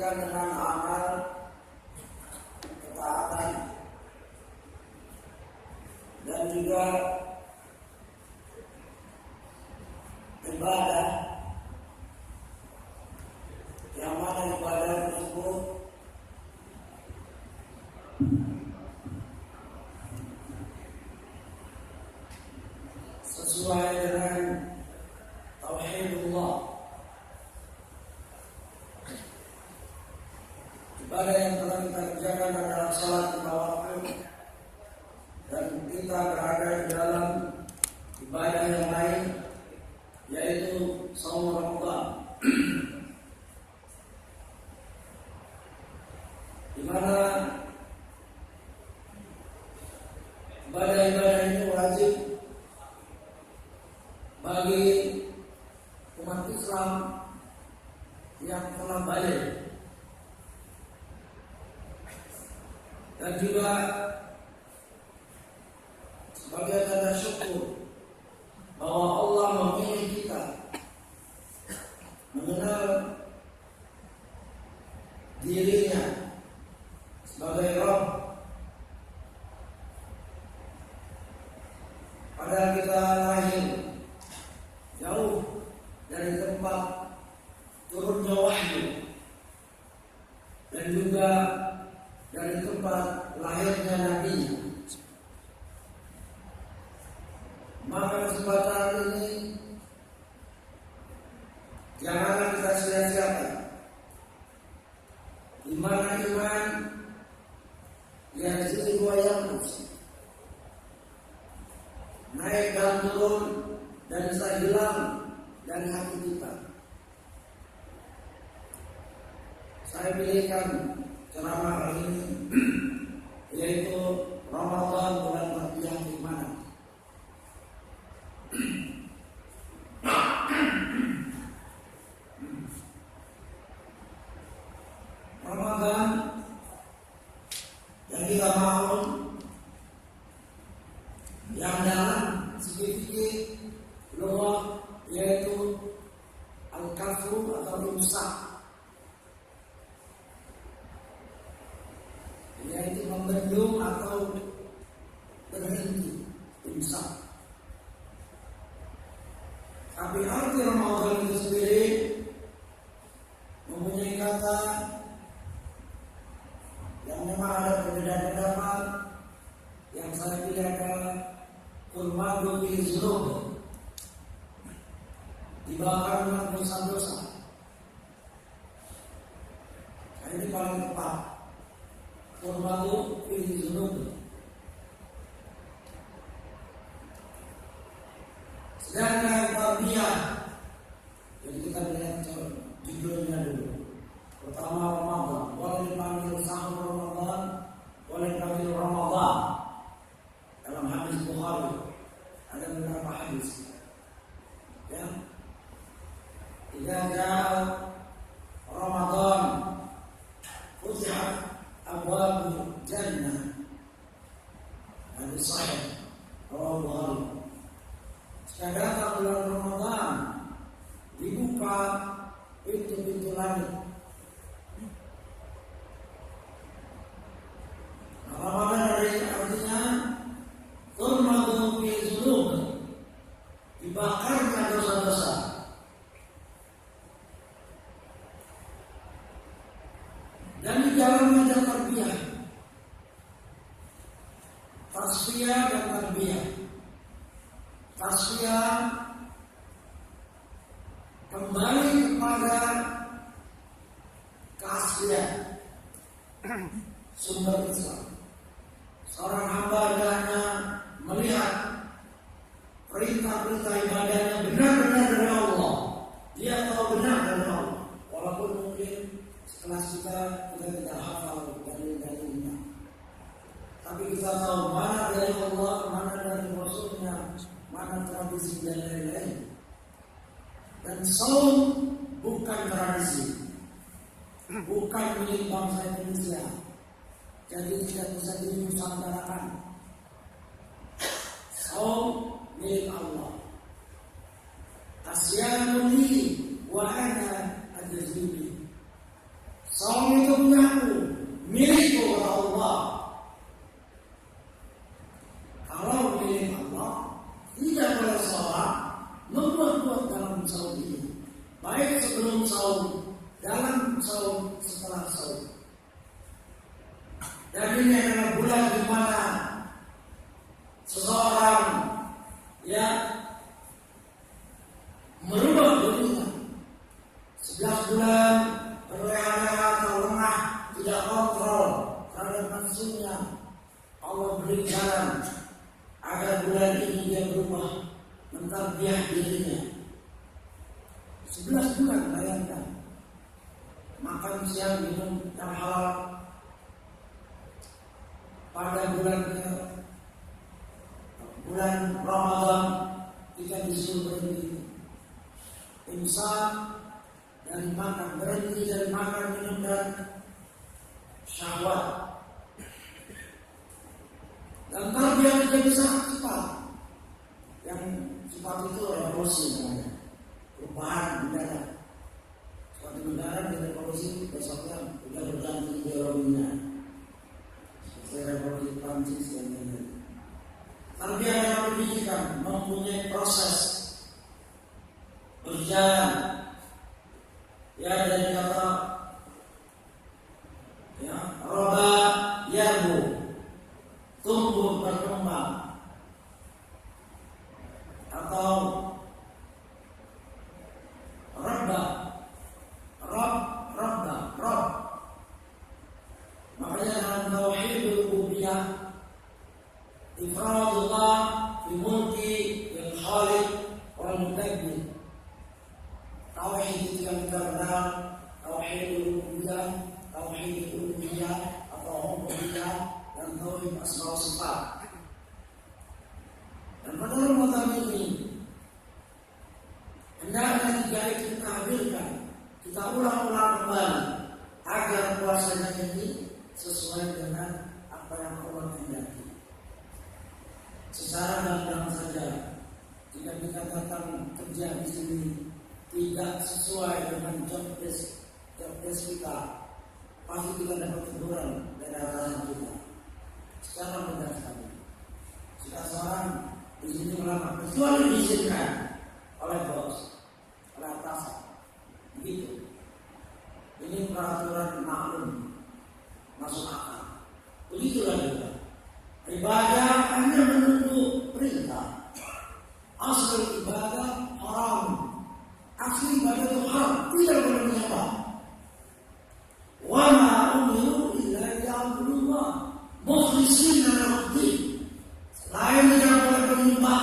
dibuktikan dengan amal ketaatan dan juga ibadah, yang mana ibadah tersebut sesuai dengan tauhidullah, ibadah yang telah kita kerjakan adalah salat lima waktu, dan kita berada di dalam ibadah yang lain, yaitu shaum Ramadan, di mana ibadah-ibadah ini wajib bagi umat Islam yang telah balik, dan juga sebagai tanda syukur bahwa Allah memilih kita, mengenal dirinya sebagai Rabb, padahal kita lahir jauh dari tempat turunnya wahyu dan juga dari tempat lahirnya Nabi. Maka kesempatan ini janganlah kita sia-siakan. Iman yang jadi dua yang naik dan turun dan bisa hilang dari hati kita. Saya pilihkan ceramah hari ini yaitu Ramadan bulan terbiak keimanan. Ramadan yang kita mau, yang dalam sedikit luar, yaitu al-kafru atau imsak, yaitu membendung atau berhenti, imsak. Tapi arti Ramadan itu sendiri mempunyai kata yang memang ada perbedaan pendapat, yang saya pilih adalah kulmadu bil dzunub, dibakar dengan dosa-dosa. Ini paling tepat, kulmadu bil dzunub. Sedangkan tarbiyah, jadi kita lihat judulnya dulu. Pertama Ramadan, boleh dipanggil sahur Ramadan, boleh dipanggil Ramadan. Dalam hadis Bukhari ada beberapa hadis. Ya, idza jaa Ramadan, futihat abwabul jannah. Hadis sahih riwayat Bukhari. Jika bulan Ramadan, dibuka pintu-pintu langit. Ramadan artinya turmadu fi dzunub, dibakarnya dosa-dosa. Dan di dalamnya ada tarbiyah, tasfiyah dan tarbiyah. Tasfiyah kembali kepada keaslian sumber Islam. Seorang hamba hendaknya melihat perintah-perintah ibadahnya benar-benar dari Allah. Dia tahu benar dari Allah, walaupun mungkin setelah kita tidak hafal dalil-dalilnya. Tapi kita tahu mana dari Allah, mana dari Rasulnya, mana tradisi dan lain-lain. Dan saum bukan tradisi, bukan milik bangsa Indonesia, jadi tidak bisa dinusantarakan. Saum milik Allah. Asyamu li wa ana ajzibi. Saum setelah saum. Dan ini adalah bulan di mana seseorang merubah dirinya. 11 bulan berleha-leha atau lengah, tidak kontrol terhadap nafsunya. Allah beri jalan agar bulan ini dia berubah, mentarbiyah dirinya. 11 bulan, bayangkan. Makan siang, minum yang halal. Pada bulan Ramadan kita disuruh berhenti imsak dan makan, berhenti dari makan, minum dan syahwat. Dan tarbiyah kita bisa cepat. Yang cepat itu revolusi namanya, perubahan mendadak. Suatu negara dengan revolusi besoknya sudah berganti ideologinya. Revolusi Prancis dan lain-lain. Tarbiyah dalam pendidikan mempunyai proses berjalan. Dari kata roba yarbu, tumbuh berkembang, atau rabba, rob. Makanya dalam tauhid rububiyah, ifradullah fi mulki yang khaliq wal mudabbir. Tauhid itu yang kita kenal, tauhid rububiyah, tauhid uluhiyah atau rububiyah, dan tauhid asma wa sifat. Dan pada Ramadan ini hendaknya tiga itu kita hadirkan, kita ulang-ulang kembali agar puasanya ini sesuai dengan apa yang Allah kehendaki. Secara gamblang saja, jika kita datang kerja di sini tidak sesuai dengan job desk kita, pasti kita dapat teguran dari atasan kita. Secara mudah sekali. Jika seorang di sini melamar, kecuali diizinkan oleh bos, oleh atasan, begitu. Ini peraturan maklum, masuk akal. Begitulah juga. Ibadah hanya menunggu perintah. Asal ibadah haram. Asli ibadah itu haram, tidak boleh menyembah. Wa ma umiru illa liya'budullah mukhlishina lahu-d-din. Selain tidak boleh menyembah,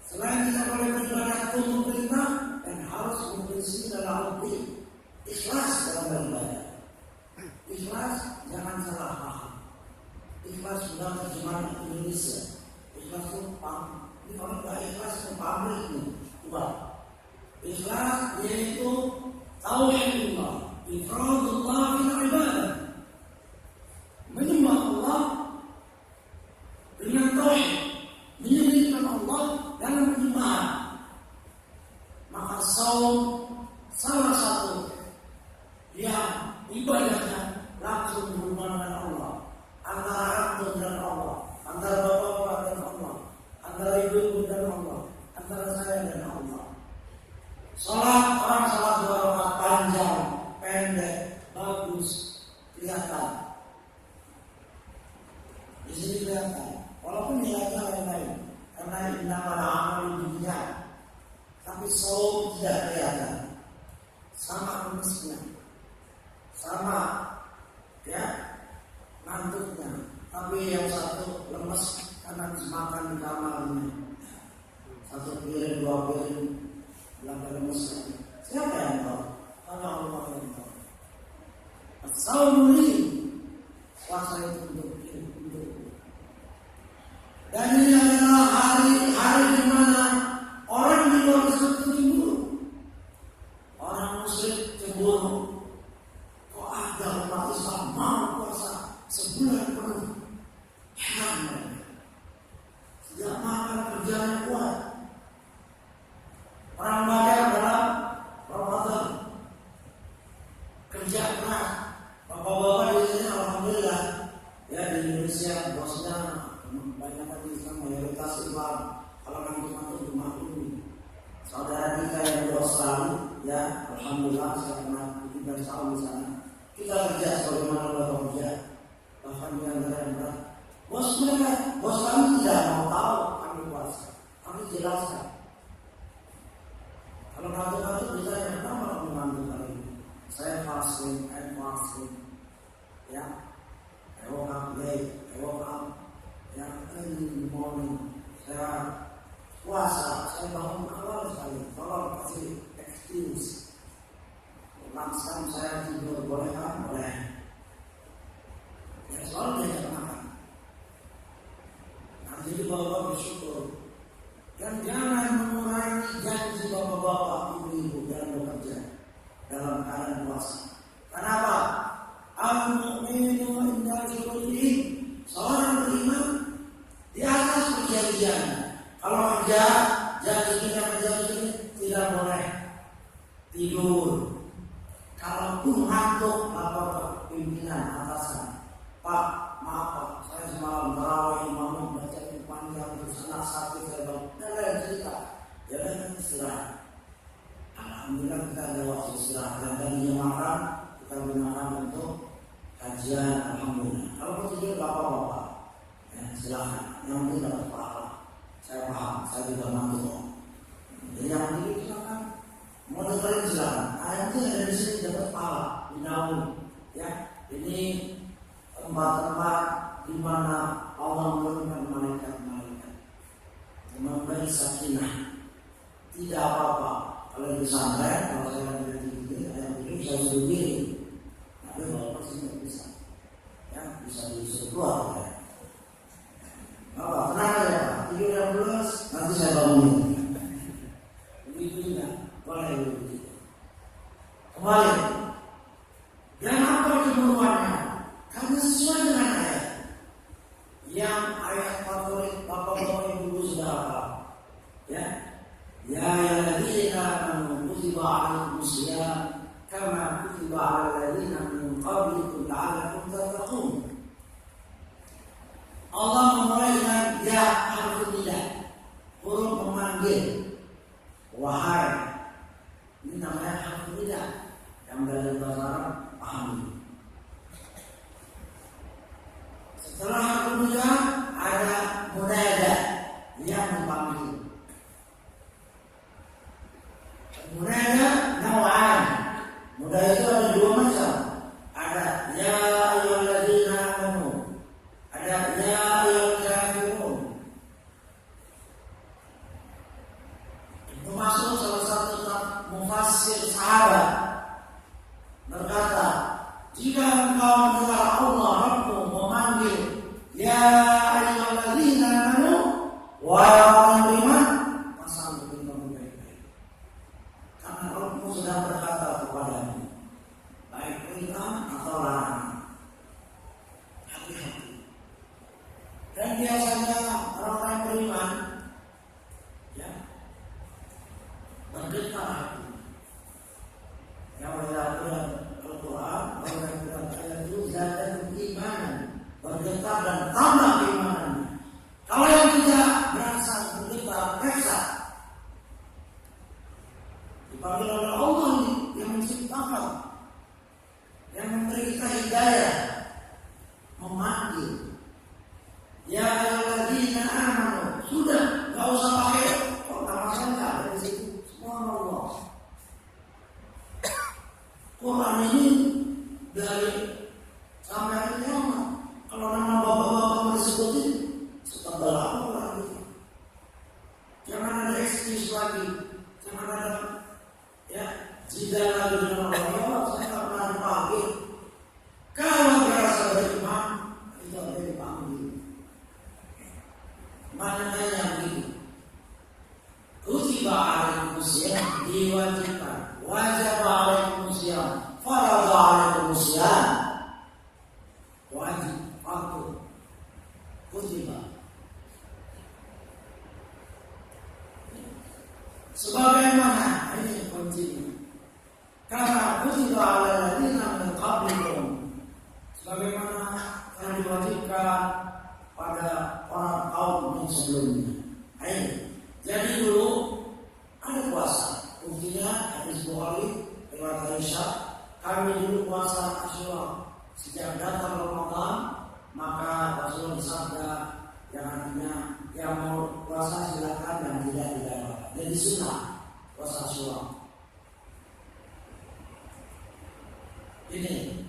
selain tidak boleh beribadah untuk perintah, dan harus mukhlishina lahu-d-din. Ikhlas dalam beribadah. Ikhlas, jangan salah paham. Ikhlas sudah terjemahan Indonesia. Ikhlas itu paham. Ini kalau tidak ikhlas itu pabrik itu. Ikhlas yaitu tauhidullah, ifradullah fil ibadah. Menyembah Allah dengan tauhid, menyembahkan Allah dalam penyembahan. Maka saum salah satu yang ibadahnya langsung berhubungan dengan Allah, antara antum dan Allah, antara bapak-bapak dan Allah, antara ibu-ibu dan Allah, antara saya dan Allah. Salat, orang salat 2 rakaat panjang, pendek, bagus, kelihatan. Di sini kelihatan, walaupun nilainya lain-lain, karena innamal a'malu binniyat, tapi saum tidak kelihatan, sama kumisnya, sama ngantuknya, tapi yang satu lemes karena habis makan di kamarnya, satu piring 2 piring belakang lemes. Siapa yang tahu? Hanya Allah yang tahu. As-sawmu li, puasa itu untuk. Dan ini adalah hari di mana orang di luar Islam itu cemburu. Orang musyrik cemburu. Kok ada umat Islam mau puasa sebulan penuh? Heran mereka. Sejak makan kerjaan kuat. Perang Badar dalam Ramadan. Kerja keras. Bapak-bapak di sini alhamdulillah ya, di Indonesia bosnya banyak Islam, mayoritas Islam. Kalau ngantuk-ngantuk dimaklumi. Saudara kita yang di Australia, ya alhamdulillah saya pernah tinggal setahun di sana. Kita kerja sebagaimana bapak kerja, bahkan di antara yang berat. Bos kami tidak mau tahu kami puasa, kami jelaskan. Kalau kantor-kantor ditanya kenapa kamu ngantuk hari ini? Saya fasting, ya. I woke up late, ya, early in the morning. Saya puasa, saya bangun awal sekali. Tolong kasih excuse. Langsung saya tidur, boleh kan? Boleh. Ya selalu diajak makan. Nah, jadi bapak bersyukur. Dan jangan mengurangi janji bapak-bapak, ibu-ibu dalam bekerja dalam keadaan puasa. Kenapa? Al-mu'minu inda syukurih. Seorang beriman di atas perjanjian. Kalau kerja, janjinya tidak boleh tidur. Kalaupun ngantuk, lapor ke pimpinan atasan. Pak, maaf Pak, saya semalam tarawih imam baca panjang terus anak sakit saya bangun. Dan cerita, ya kan istirahat. Alhamdulillah kita ada waktu istirahat. Dan tadinya makan, kita gunakan untuk kajian. Alhamdulillah. Kalau mau tidur bapak-bapak, ya silahkan. Yang penting dapat pahala. Saya paham, saya juga mampu. Jadi yang penting silahkan. Mau dengerin silakan. Ayat ini ada di sini dapat pahala, dinaun. Ya, ini tempat-tempat di mana Allah menurunkan malaikat-malaikat memberi sakinah. Tidak apa-apa kalau di pesantren, kalau saya ada di sini, ayat ini bisa berdiri. Tapi kalau masih tidak bisa, ya bisa disuruh keluar. Ya. Apa? Tenang aja Pak. Tidur yang lulus, nanti saya bangunin. Begitu juga. Boleh begitu. Kembali. Dan apa keburuannya? Karena sesuai dengan ayat. Yang ayat favorit bapak-bapak ibu sudah hafal. Ya. Ya ayyuhalladzina amanu kutiba 'alaikumus shiyam kama kutiba 'alal ladzina min qablikum la'allakum tattaqun. Allah memulai dengan ya harus tidak. Huruf memanggil. Wahai. Ini namanya harus tidak. Yang dari bahasa Arab pahami. Setelah harus tidak ada munada yang memanggil. Munada nawaan. Munada itu ada dua macam. Ada ya ayyuhalladzina amanu. Ada ya ayyuhal kafirun. Itu masuk salah satu mufassir sahabat berkata, jika engkau mendengar Allah Rabbu memanggil ya ayyuhalladzina amanu wahai orang beriman, pasang kamu baik-baik. Karena Rabbu sudah berkata kepadamu, baik perintah atau larangan. Hati-hati. Dan biasanya orang-orang beriman ya bergetar hati. Yang melihat Al-Quran, melihat ayat itu zakat iman, bergetar dan tambah keimanan. Kalau yang tidak merasa bergetar, periksa. Dipanggil oleh Allah yang menciptakan, yang memberi kita hidayah, memanggil. Ya ayyuhalladzina amanu, sudah, enggak usah pakai nama saya dari situ. Semua Allah. Quran ini dari sampai hari kiamat. Kalau nama bapak-bapak disebutin, setebal apa Quran itu? Jangan ada excuse lagi, jangan ada ya jidal lagi dengan Allah. Saya tak pernah dipanggil. Kalau berasa beriman, itu ada dipanggil. Mana yang ini? Kutiba alaikumus syiyam, diwajibkan. Wajib alaikumus syiyam, faradha alaikumus syiyam. Wajib, fardu. Kutiba. Sebagaimana ini kuncinya. Karena kutiba alal ladzina min qablikum. Sebagaimana telah diwajibkan pada orang kaum yang sebelumnya. Jadi dulu ada puasa. Buktinya hadis Bukhari riwayat Aisyah, kami dulu berpuasa Asyura. Sejak datang Ramadan, maka Rasulullah bersabda yang artinya yang mau puasa silakan dan tidak apa-apa. Jadi sunnah puasa Asyura. Ini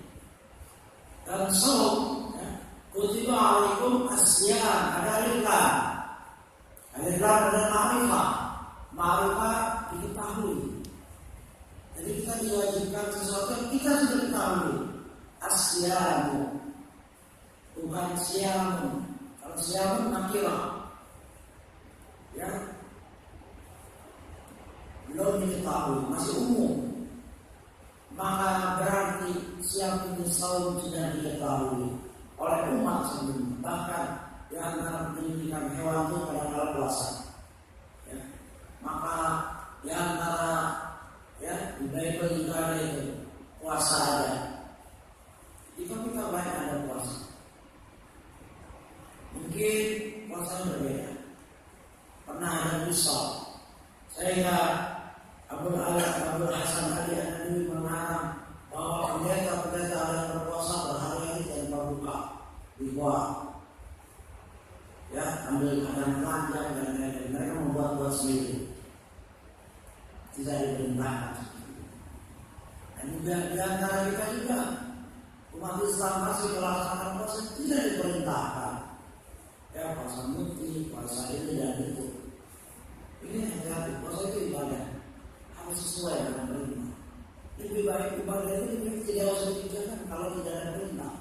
dan saum, kutiba alaikum asyam, ada alif lam. Alif lam adalah ma'rifah. Ma'rifah diketahui. Jadi kita diwajibkan sesuatu yang kita sudah ketahui. Asyamu, bukan syamu. Kalau syamu nakirah, ya belum diketahui, masih umum. Maka berarti siang ini saum sudah diketahui oleh umat sebelumnya. Bahkan di antara pendidikan hewan itu kadang-kadang puasa. Ya. Maka di antara di Bible juga ada itu puasa ada. Jika kita banyak ada puasa, mungkin puasanya berbeda. Pernah ada misal, saya Abu Hasan Ali An-Nabi mengarang bahwa pendeta-pendeta yang berpuasa berhari-hari tanpa buka di bawah, ya ambil kadang telanjang dan lain-lain. Mereka membuat sendiri, tidak diperintahkan. Dan juga di antara kita juga umat Islam masih melaksanakan puasa tidak diperintahkan. Ya puasa mufti, puasa ini dan itu. Ini hati-hati, puasa itu ibadah. Harus sesuai dengan perintah. Lebih baik ibadah itu tidak usah dikerjakan kalau tidak ada perintah.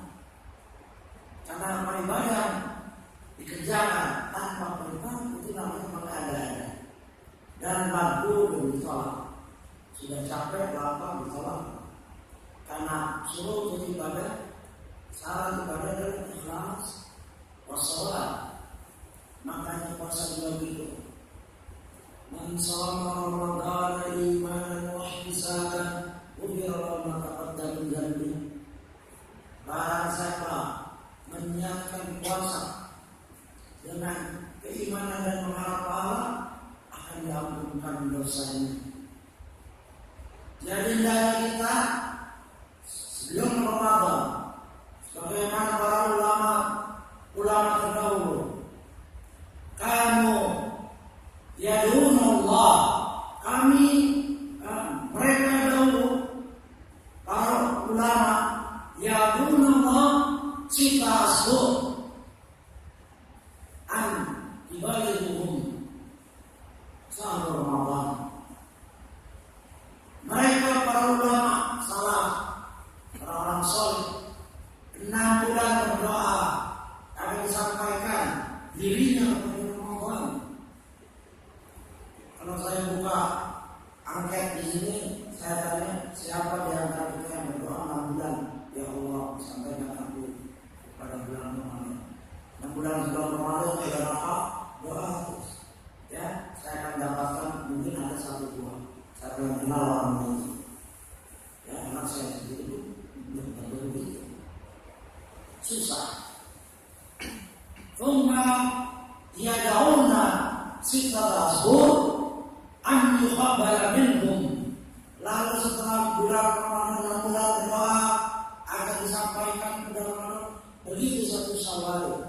Karena apa ibadah dikerjakan tanpa perintah itu namanya mengada-ada dan mampu ditolak. Sudah capek lapar ditolak. Karena suruh ibadah, syarat ibadah adalah ikhlas, wassalat. Makanya puasa juga begitu. Man shoma Ramadhana imanan wa ihtisaban ghufira lahu ma taqaddama min dhanbihi. Barang siapa menyiapkan puasa dengan keimanan dan mengharap pahala, akan diampunkan dosanya. Jadi dari kita sebelum Ramadan, sebagaimana para ulama terdahulu, kamu yadun Allah, kami mereka dahulu para ulama yadun Allah cita asbun an ibadatuhum sahur Ramadan. Mereka para ulama salah, orang-orang soleh 6 bulan berdoa akan disampaikan dirinya kepada Ramadan. Kalau saya buka angket di sini, saya tanya siapa di antara kita yang berdoa 6 bulan, ya Allah sampaikan aku pada bulan Ramadan. 6 bulan sebelum Ramadan tidak apa doa terus. Ya, saya akan dapatkan mungkin ada 1-2. Saya belum kenal orang ini. Ya, anak saya sendiri belum begitu. Susah. Thumma yad'una sitata ashur an yuqabbala minhum. Lalu setelah bulan Ramadan berdoa akan disampaikan kepada Ramadan. Begitu 1 Syawal.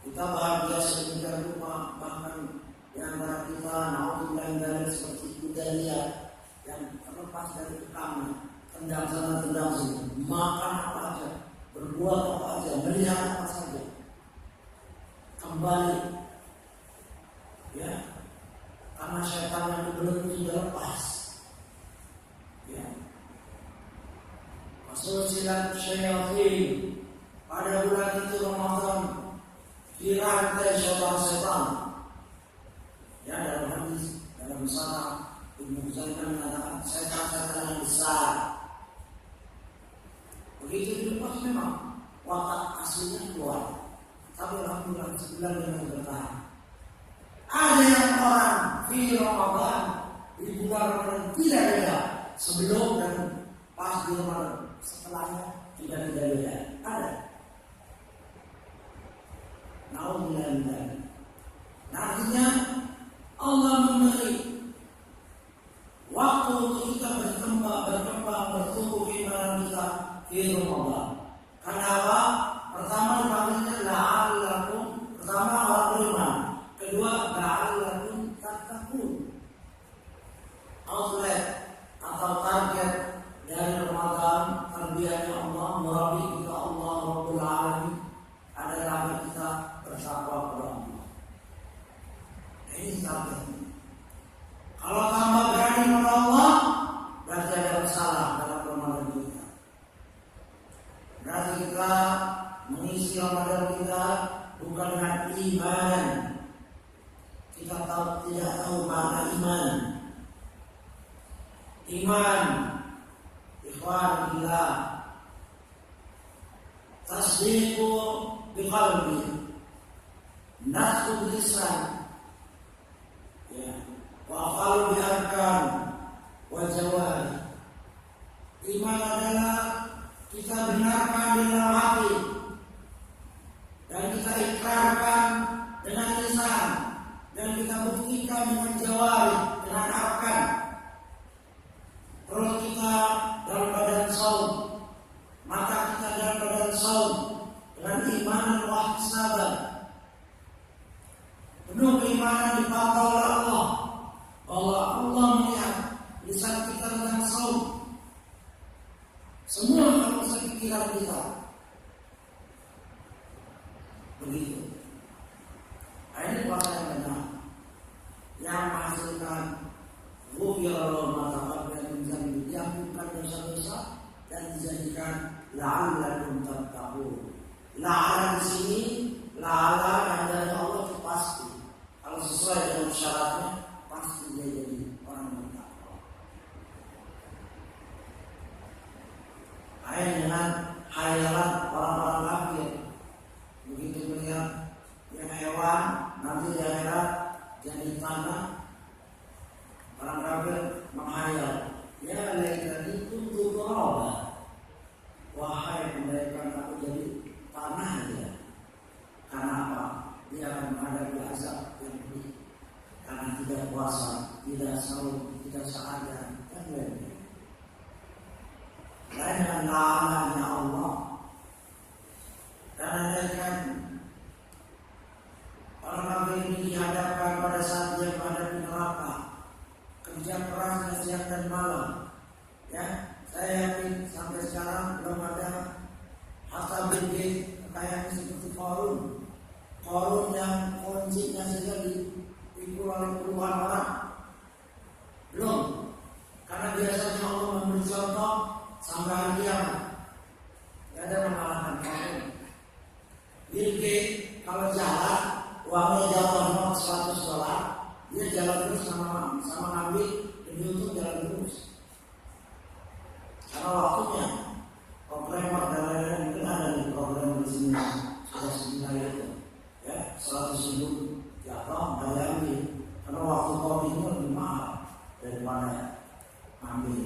Kita bahagia sedemikian rupa, bahkan di antara kita naudzubillah dari seperti budaya yang terlepas dari kekaman, tendang sana tendang sini, makan apa aja, berbuat apa aja, melihat apa saja, kembali, ya, karena syaitan yang belum sudah lepas, ya. Masuk silat syaitan pada bulan itu Ramadan dirantai syaitan. Ya, dalam hadis, dalam sana Ibnu Zainal mengatakan setan-setan yang besar. Begitu dilepas memang watak aslinya keluar. Tapi alhamdulillah sebulan dengan bertahan. Ada yang orang di Ramadan di bulan Ramadan tidak beda sebelum dan pas di Ramadan, setelahnya tidak beda. Ada. Naudzubillah. Artinya Allah memberi waktu untuk kita berkembang, bertumbuh iman fi Ramadan. Kenapa? Pertama dipanggilnya la'allakum, pertama orang beriman, kedua la'allakum tattaqun. Outlet atau target dari Ramadan, tarbiyahnya Allah, murabi kita Allah Rabbul Alamin adalah agar kita bertakwa kepada Allah. Ini target. Kalau tambah berani kepada Allah, berarti ada masalah dalam Ramadan kita. Berarti kita mengisi Ramadan kita bukan dengan iman. Kita tidak tahu makna iman. Iman, ikhwan billah, tasdiqu biqalbi, nafsu bilisan, ya, wa afalu biarkan, wa jawari. Iman adalah kita benarkan di dalam hati dan kita ikrarkan dengan lisan dan kita buktikan dengan jawari, dengan arkan. Perut kita dalam badan saum, mata kita dalam badan saum, dengan iman dan wahsaban. Penuh keimanan dipantau oleh Allah, bahwa Allah melihat lisan kita tentang saum. Semua harus pikiran kita. Begitu. Ini puasa yang benar, yang menghasilkan ghufirallahu ma taqaddama min dzambi, diampunkan dosa-dosa dan dijadikan la'allakum tattaqun. La'ala di sini, la'ala yang dari Allah itu pasti. Kalau sesuai dengan syaratnya, pasti dia jadi orang yang bertakwa. Lain dengan khayalan orang-orang kafir. Begitu melihat yang hewan nanti di akhirat jadi tanah, orang kafir menghayal, ya laitani kuntu turaba, wahai andaikan aku jadi tanah aja. Karena apa? Dia akan menghadapi azab yang pedih karena tidak puasa, tidak sahur, tidak sadar dan lain-lain. Lain dengan la'anahnya Allah. Dan andaikan orang kafir ini dihadapkan pada saat dia menghadapi neraka, kerja kerasnya siang dan malam, ya, saya yakin sampai sekarang belum ada harta bingit kekayaan seperti Qarun yang kuncinya saja dipikul oleh puluhan orang. Belum, karena biasanya Allah memberi contoh sampai hari kiamat. Tidak ada mengalahkan Qarun. Bill Gates kalau jalan uangnya jatuh $100, dia jalan terus sama ngambil demi untuk jalan terus. Karena waktunya programmer dan lain-lain mungkin ada di program di sini sudah sebenarnya itu, ya, 100.000 jatuh nggak diambil karena waktu kopi itu lebih mahal daripada ambil.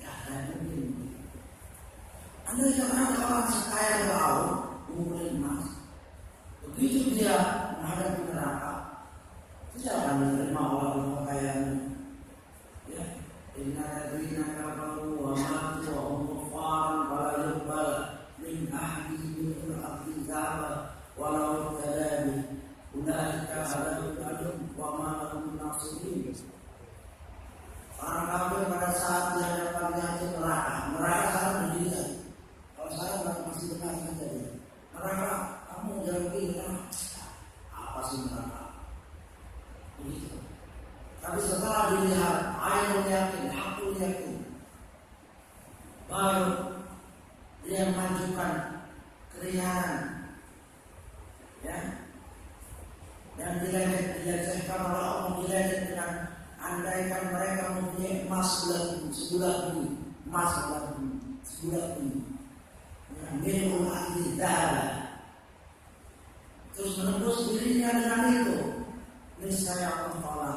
Ada mungkin. Anda jangan ada orang sekaya laut mengumpulkan emas. Begitu dia menghadapi neraka, tidak akan menerima Allah kekayaannya. Ya, inna ladzina kafaru wa matu wa hum kuffar fala yuqbal min ahadihim al-ardi dzaba wa la yuqbal ulaika alaihim wa ma lahum nasirin. Orang kafir pada saat dia dapat neraka sangat menjadi. Kalau saya masih benar saja dia. Neraka, kamu jangan begini, apa sih neraka? Begitu. Tapi setelah dilihat, ainul yakin, hakul yakin, baru dia mengajukan keringanan, ya, dan dilecehkan oleh Allah, dilecehkan dengan andaikan mereka mempunyai emas sebulan ini, emas sebulan ini, minul adzab. Terus menembus dirinya dengan itu, niscaya Allah Ta'ala,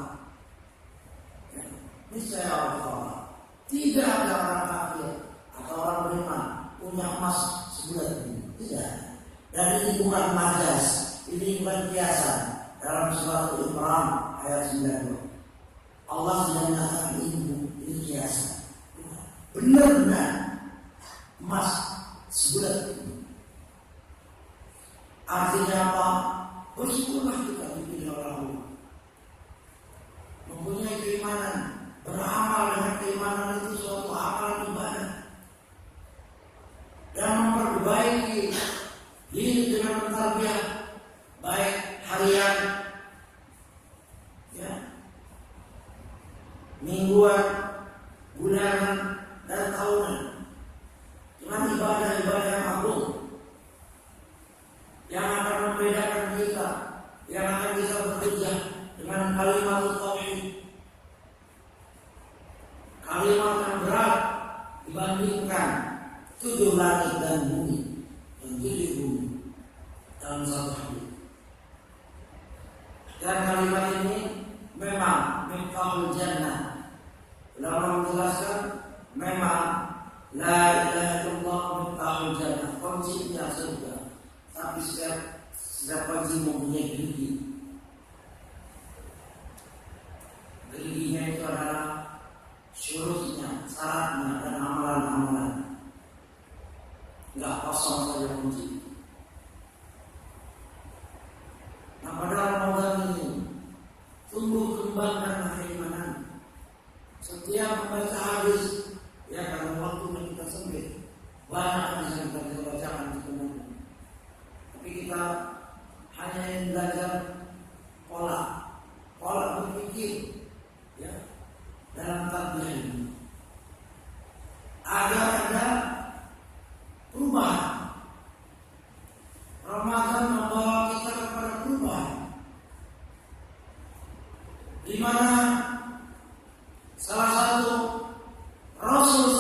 ya, niscaya Allah Ta'ala. Tidak ada orang kafir atau orang beriman punya emas sebulan ini, tidak. Dan ini bukan majas, ini bukan kiasan. Dalam surat Al-Imran ayat 90, Allah sudah menyatakan ini kiasan. Benar-benar emas sebulan. Artinya apa? Bersyukurlah kita dipilih oleh Allah. Mempunyai keimanan, beramal dengan keimanan itu suatu amalan ibadah. Dan memperbaiki diri dengan mentarbiyah baik harian, ya, mingguan, bulanan, dan tahunan dengan ibadah-ibadah yang agung yang akan membedakan kita, yang akan bisa bekerja dengan kalimat tauhid, kalimat yang berat dibandingkan 7 langit dan bumi dan 7 bumi dalam satu hadis. Dan kalimat ini memang miftahul jannah. Ulama menjelaskan memang la ilaha illallah miftahul jannah, kuncinya surga. Tapi setiap kunci mempunyai gigi. Giginya itu adalah syurutnya, syaratnya, dan amalan-amalan. Enggak kosong saja kunci. Nah, pada Ramadan ini tumbuh kembangkan keimanan. Setiap membaca hadis, ya karena waktu kita sempit, banyak hadis yang kita bacakan sebenarnya. Tapi kita hanya ingin belajar pola berpikir, ya, dalam tarbiyah ini agar ada perubahan. Ramadan membawa kita kepada perubahan, di mana salah satu Rasul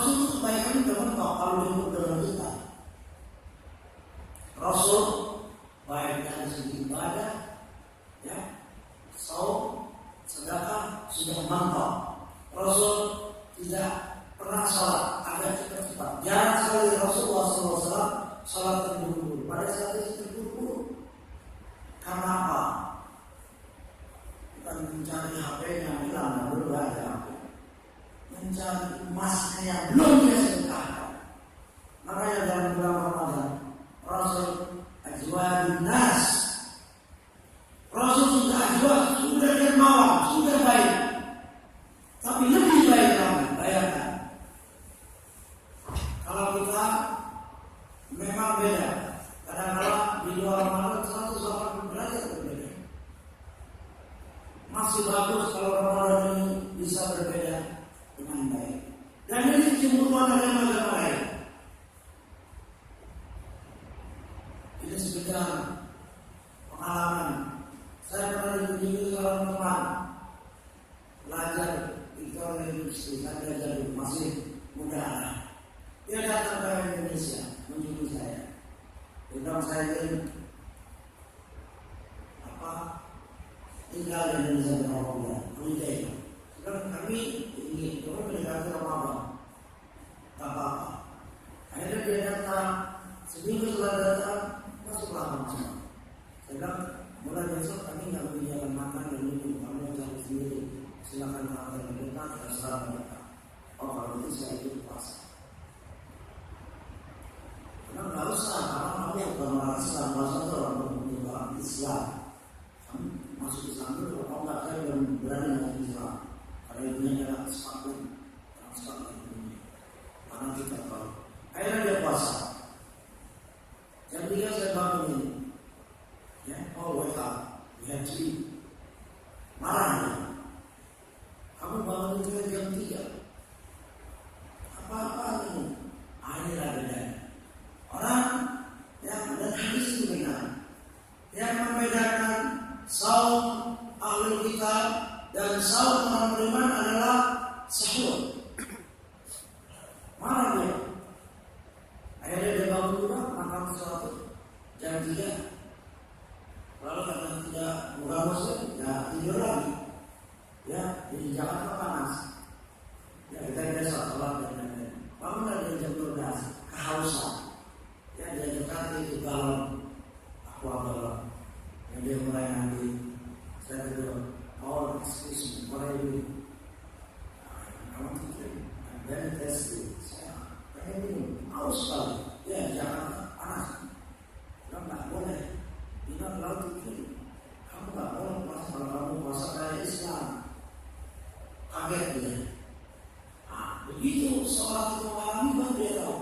itu kebaikan itu mentok kalau disebut dengan kita. Rasul baik dari segi ibadah, ya, saum, sedekah sudah mantap. Rasul tidak pernah sholat agak cepat-cepat. Jarang sekali Rasulullah SAW sholat terburu-buru. Pada saat itu terburu-buru. Karena apa? Bukan mencari HP-nya hilang, belum ada HP. Mencari emasnya yang belum dia sedekahkan. Makanya dalam bulan Ramadan, Rasul ajwadun nas. Rasul sudah ajwad, sudah dermawan, sudah baik. Tapi lebih baik lagi, bayangkan. Kalau kita memang beda. Kadang-kadang di luar Ramadan 180 derajat berbeda. Masih bagus kalau Ramadan ini bisa berbeda dengan baik. Dan ini cemburuan dari agama lain. Ini sekedar pengalaman. Saya pernah dikunjungi seorang teman belajar di universitas, saya belajar masih muda. Dia datang ke Indonesia menjumpai saya. Dia bilang saya ingin tinggal di Indonesia berapa bulan. Sebab kami ingin turun mendekati Ramadan. Tak apa-apa. Akhirnya dia datang, seminggu setelah datang masuklah Ramadan. Saya bilang mulai besok kami nggak menyediakan makan dan minum, kamu cari sendiri. Silakan makan dan minum, terserah mereka. Oh kalau itu saya ikut puasa. Karena nggak usah, karena kamu bukan orang Islam, puasa itu orang Islam. Kamu masuk Islam dulu, kalau nggak saya belum berani masuk Islam. Karena ibunya adalah sepatu, ibunya. Karena kita tahu. Akhirnya dia puasa. Jam 3 saya bangun ini. Ya, oh wake up, we have to eat. Marah dia. Kamu bangun itu jam 3. Apa-apa ini? Inilah bedanya. Orang yang ada hadis itu benar. Yang membedakan saum ahlul kitab dan saum orang beriman adalah sahur. Marah dia. Akhirnya dia bangun juga makan sesuatu jam 3. Lalu karena tidak buka muslim, ya tidur lagi. Ya, di Jakarta panas. Ya kita biasa sholat dan lain-lain. Bangun dari jam 12, kehausan. Ya dia dekati itu galon, aqua galon. Yang dia mulai ngambil. Saya tidur. Oh, excuse me, what are you doing? I want to drink. I'm very thirsty. Saya pengen minum. bagus sekali. Ya, jangan panas. Nggak boleh. Kita lalu pikir, kamu nggak boleh puasa kalau kamu puasa kayak Islam. Kaget dia. Nah, begitu seorang itu mengalami, baru dia tahu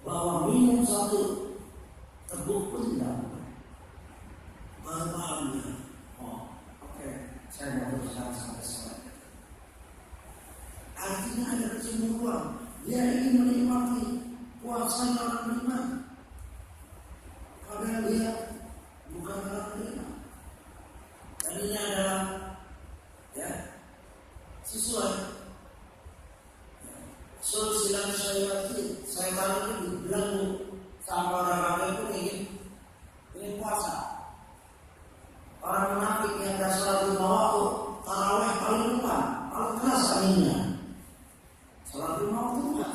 bahwa minum satu teguk pun tidak boleh. Baru paham dia. Oh, oke, saya mau berusaha sampai selesai. Artinya ada kecemburuan. Dia ingin menikmati puasa yang orang beriman. Padahal dia bukan orang beriman. Dan ini adalah sesuai solusi yang saya tahu itu belenggu sama orang pun ingin puasa. Orang munafik yang dah sholat 5 waktu, tarawih paling depan, paling keras aminnya. Sholat 5 waktu enggak.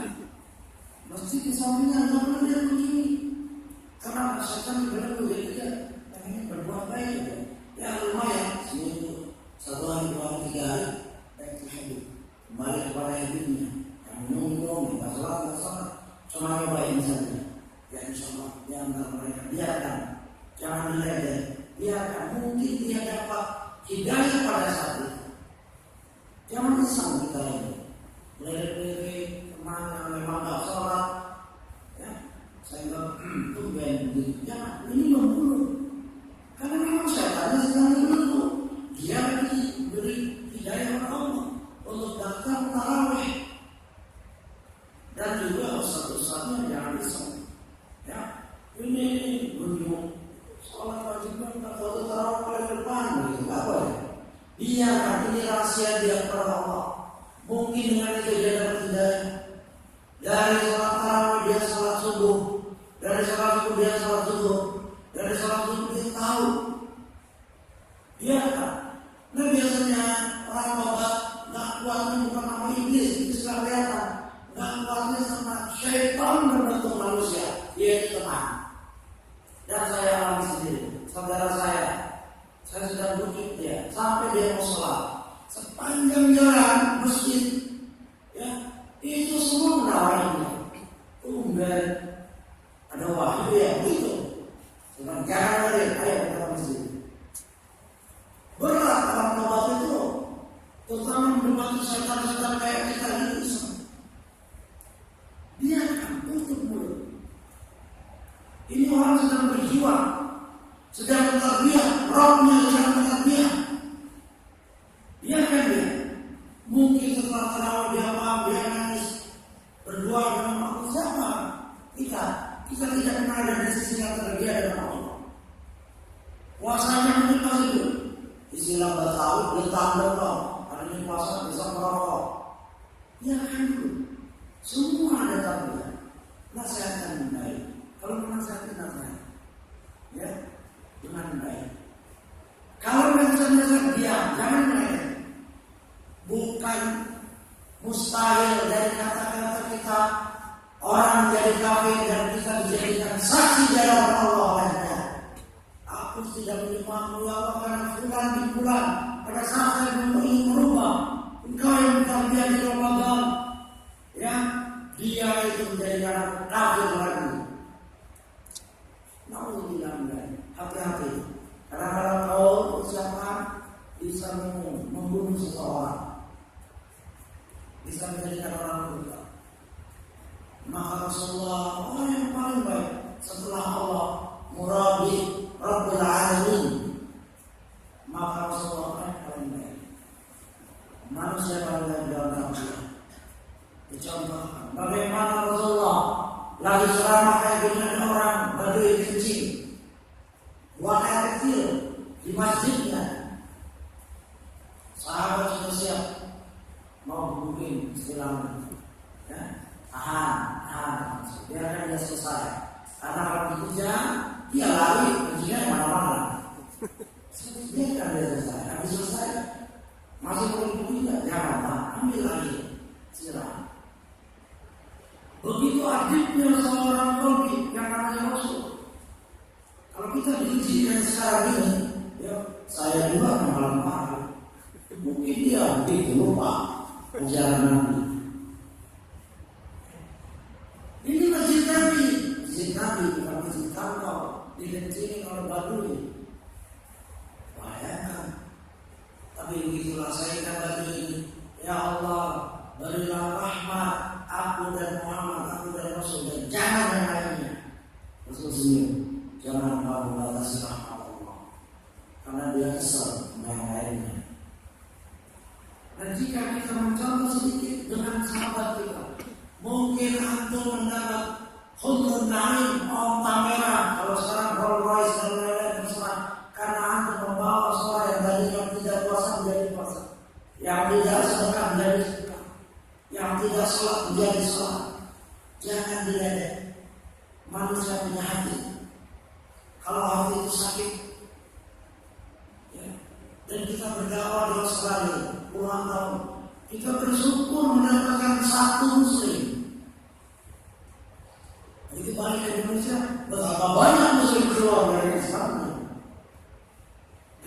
Mesti di sampingnya nggak pernah dia begini. Karena setan belenggu jadi dia ingin berbuat baik. Ya lumayan seminggu 1 hari 2 hari 3 hari baik hidup kembali kepada hidupnya. Yang minum nggak sholat cuma nyobain saja. Ya insya Allah di antara mereka biarkan, jangan diledek, biarkan mungkin dia dapat hidayah pada saat itu. Jangan risau kita ini ledek teman yang memang nggak sholat, ya sehingga tumben begitu. Jangan, ini membunuh. Karena memang setannya sedang membunuh. Dia diberi hidayah oleh Allah untuk datang tarawih. Dan juga ustaz-ustaznya jangan risau. Ya, ini belum sholat wajibnya nggak tahu tarawih paling depan, begitu nggak boleh. Biarkan ini rahasia dia kepada Allah. Mungkin dengan itu dia dapat hidayah. Dari sholat tarawih dia sholat subuh, dari sholat subuh dia sholat subuh, dari sholat subuh dia tahu. Biarkan. Nah biasanya orang tobat nggak kuatnya bukan nama iblis, itu sudah kelihatan. Nggak kuatnya sama syaitan berbentuk manusia, yaitu teman. Dan saya alami sendiri, saudara saya sudah bujuk dia sampai dia mau sholat sepanjang jalan masjid, ya itu semua menawarkan dia. Ada wahyu ya begitu. Jangan ada ayo kita masjid. Berat dalam tobat itu, terutama mendapati setan-setan kayak kita ini. Biarkan tutup mulut. Ini orang sedang berjuang, sedang terbiak, rohnya sedang terbiak. Biarkan dia. Mungkin setelah tarawih dia paham, dia nangis, berdoa dengan Allah. Siapa? Kita tidak pernah ada di sisi yang terbiak dengan Allah. Puasanya mungkin masih itu. Istilah Betawi, letang dong. Hari ini puasa bisa merokok. Biarkan dulu. Semua ada tarbiyah. Nasihatkan baik. Kalau menasihati nasihat, ya dengan baik. Kalau nasihat diam, jangan mereka. Bukan mustahil dari kata-kata kita orang menjadi kafir dan kita dijadikan saksi dari Allah lainnya. Aku tidak menyembahmu ya Allah karena bulan di bulan pada saat saya ingin merubah engkau yang bertarbiyah di Ramadan, ya dia itu menjadikan kafir lagi. Nauzubillah, hati-hati. Karena kalau kau ucapan bisa membunuh seseorang, bisa menjadikan orang murtad. Maka Rasulullah orang yang paling baik setelah Allah, Murabbi Rabbul Alamin. Maka Rasulullah orang yang paling baik. Manusia paling baik dalam tarbiyah. Dicontohkan bagaimana Rasulullah lagi ceramah kayak gini orang Badui kencing, buang air kecil di masjidnya. Sahabat sudah siap mau bikin istilahnya, ya tahan, biarkan dia selesai. Karena kalau dikejar dia lari kencingnya mana-mana. Biarkan dia selesai. Habis selesai masih belum punya, jangan ambil lagi silakan. Begitu adiknya seorang Nabi yang namanya Rasul. Kalau kita diujikan sekarang ini, ya saya juga malam-malam. Mungkin dia begitu lupa ajaran Nabi. Ini masjid Nabi, bukan masjid kantor, dibenci oleh Badui. Bayangkan. Tapi begitulah saya kata ini, ya Allah, berilah rahmat aku dan Muhammad, aku dan Rasul, dan jangan yang lainnya. Rasul senyum, jangan kamu batasi rahmat Allah, karena dia kesal dengan yang lainnya. Dan jika kita mencontoh sedikit dengan sahabat kita, mungkin antum mendapat khudrun na'im, onta merah, kalau sekarang Rolls Royce dan lain-lain terserah, karena antum membawa seorang yang tadinya tidak puasa menjadi puasa, yang tidak sedekah menjadi sedekah, yang tidak sholat menjadi sholat. Jangan diledek. Manusia punya hati. Kalau hati itu sakit, ya, dan kita berdakwah di Australia puluhan tahun, kita bersyukur mendapatkan satu muslim. Itu balik ke Indonesia, betapa banyak muslim keluar dari Islam.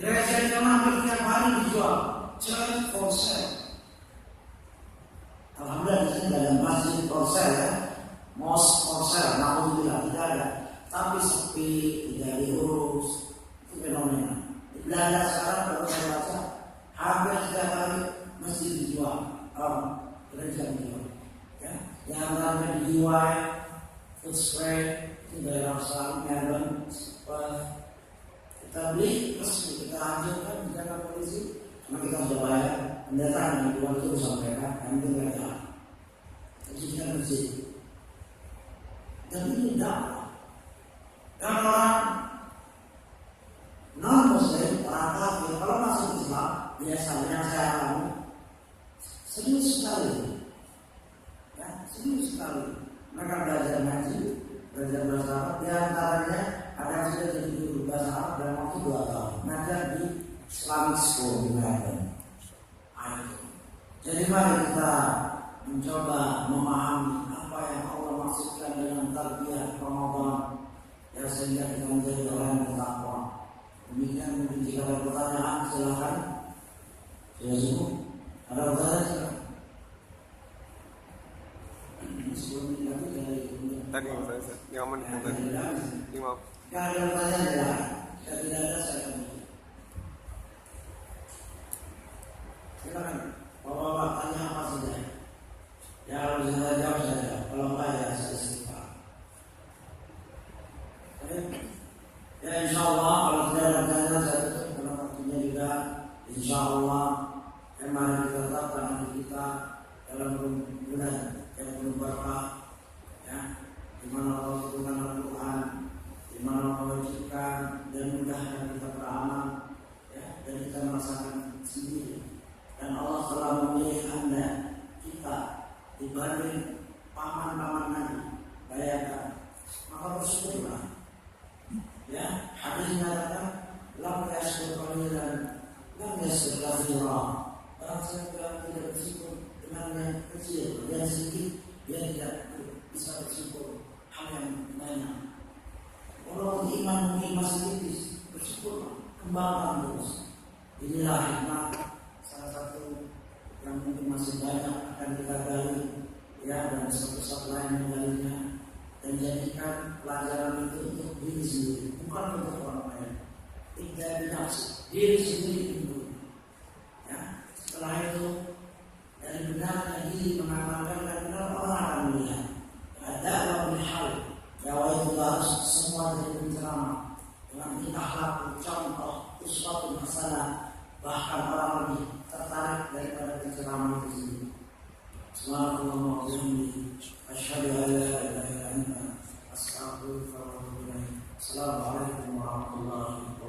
Gereja di mana tiap hari dijual, church for sale. Alhamdulillah di sini ada masjid for sale, ya, mosque for sale, namun tidak ada. Tapi sepi, tidak diurus, itu fenomena. Di Belanda sekarang kalau saya baca, hampir setiap hari masjid dijual, gereja dijual. Ya, yang namanya DIY, Footscray, itu daerah Australia, Melbourne, kita beli, terus kita hancurkan di jalan polisi, karena kita sudah bayar. Pendatang yang dijual itu sampai kan, itu nggak ada. Jadi kita bersih. Dan ini dakwah. Dan orang non-Muslim, orang kafir, kalau masuk Islam, biasanya saya alami serius sekali. Ya, serius sekali. Mereka belajar ngaji, belajar bahasa Arab. Di antaranya ada yang sudah jadi guru bahasa Arab dalam waktu 2 tahun. Ngajar di Islamic School di Melbourne. Jadi mari kita mencoba memahami apa yang Allah maksudkan dengan tarbiyah Ramadan, ya, sehingga kita menjadi orang yang bertakwa. Demikian mungkin jika ada pertanyaan silakan. Sudah cukup? Ada pertanyaan silakan. Tadi saya nyaman tadi. Imam. Kalau ada pertanyaan silakan. Jika tidak ada saya akan. Silakan. Bapak-bapak tanya apa saja. Ya kalau bisa jawab saja. Kalau enggak ya saya istighfar. Ya insya Allah kalau tidak ada pertanyaan saya tutup karena waktunya juga. Insya Allah mari kita tetapkan hati kita dalam bulan yang penuh berkah, ya, di mana Allah turunkan Al-Quran, di mana Allah wajibkan dan mudahkan kita beramal, ya, dan kita merasakan sendiri. Dan Allah telah memilih Anda, kita, dibanding paman-paman Nabi. Bayangkan, maka bersyukurlah. Ya, hadis mengatakan, lam yashkur qalilan, lam yashkur katsiran. Barang siapa tidak bersyukur dengan yang kecil, yang sedikit, dia tidak bisa bersyukur hal yang banyak. Kalau iman mungkin masih tipis, bersyukurlah, kembangkan terus. Inilah hikmah salah satu yang mungkin masih banyak akan kita gali, ya, dan satu-satu lain menggalinya, dan jadikan pelajaran itu untuk diri sendiri, bukan untuk orang lain. Tidak binafsi, diri sendiri dulu. Ya, setelah itu dari benarnya diri mengamalkan dan benar orang akan melihat. Ada wabul hal, Jawa itu harus semua dari penceramah dengan tingkah laku, contoh, uswatun hasanah, bahkan orang lebih tertarik daripada penceramah itu sendiri. Subhanallah wa bihamdihi, asyhadu an la ilaha illa anta, astaghfiruka wa atubu ilaik. Assalamualaikum warahmatullahi wabarakatuh.